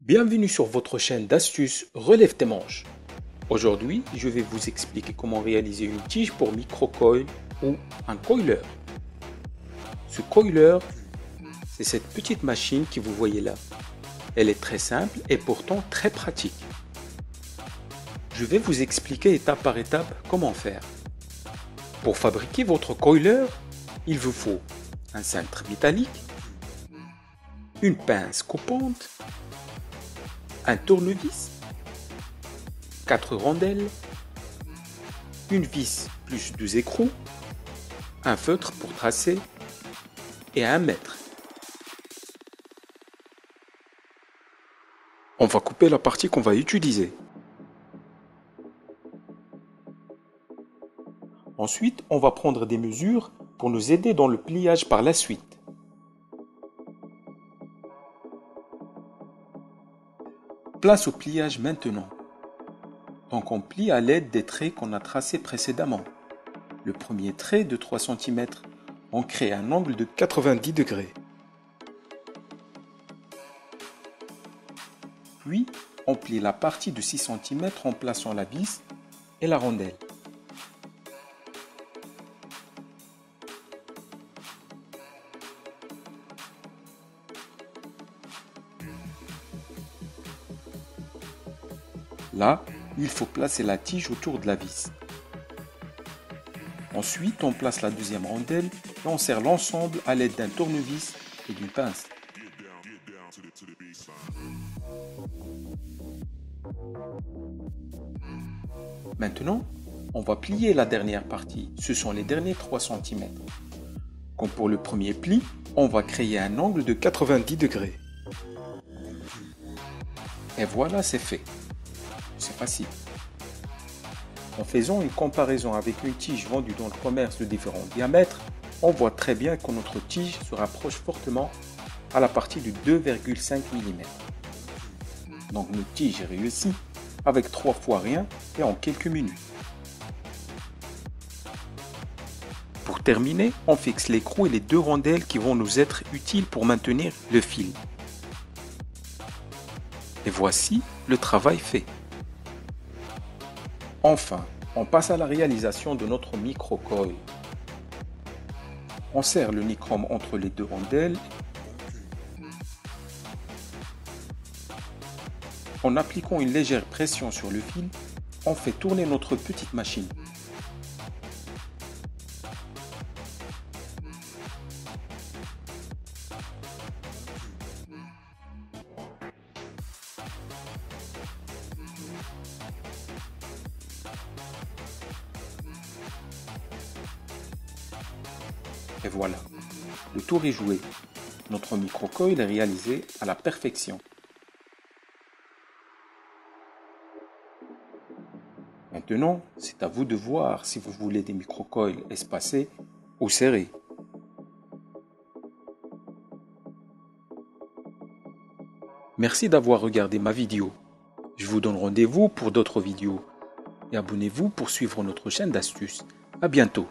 Bienvenue sur votre chaîne d'astuces Relève tes manches. Aujourd'hui, je vais vous expliquer comment réaliser une tige pour micro-coil ou un coiler. Ce coiler, c'est cette petite machine que vous voyez là. Elle est très simple et pourtant très pratique. Je vais vous expliquer étape par étape comment faire. Pour fabriquer votre coiler, il vous faut un cintre métallique, une pince coupante, un tournevis, 4 rondelles, une vis plus 2 écrous, un feutre pour tracer et un mètre. On va couper la partie qu'on va utiliser. Ensuite, on va prendre des mesures pour nous aider dans le pliage par la suite. Place au pliage maintenant. Donc on plie à l'aide des traits qu'on a tracés précédemment. Le premier trait de 3 cm, on crée un angle de 90 degrés. Puis, on plie la partie de 6 cm en plaçant la vis et la rondelle. Là, il faut placer la tige autour de la vis. Ensuite, on place la deuxième rondelle et on serre l'ensemble à l'aide d'un tournevis et d'une pince. Maintenant, on va plier la dernière partie. Ce sont les derniers 3 cm. Comme pour le premier pli, on va créer un angle de 90 degrés. Et voilà, c'est fait. C'est facile. En faisant une comparaison avec une tige vendue dans le commerce de différents diamètres, on voit très bien que notre tige se rapproche fortement à la partie de 2,5 mm. Donc notre tige est réussie avec 3 fois rien et en quelques minutes. Pour terminer, on fixe l'écrou et les 2 rondelles qui vont nous être utiles pour maintenir le fil. Et voici le travail fait. Enfin, on passe à la réalisation de notre micro-coil. On serre le nichrome entre les 2 rondelles. En appliquant une légère pression sur le fil, on fait tourner notre petite machine. Et voilà, le tour est joué. Notre micro-coil est réalisé à la perfection. Maintenant, c'est à vous de voir si vous voulez des micro-coils espacés ou serrés. Merci d'avoir regardé ma vidéo. Je vous donne rendez-vous pour d'autres vidéos. Et abonnez-vous pour suivre notre chaîne d'astuces. À bientôt.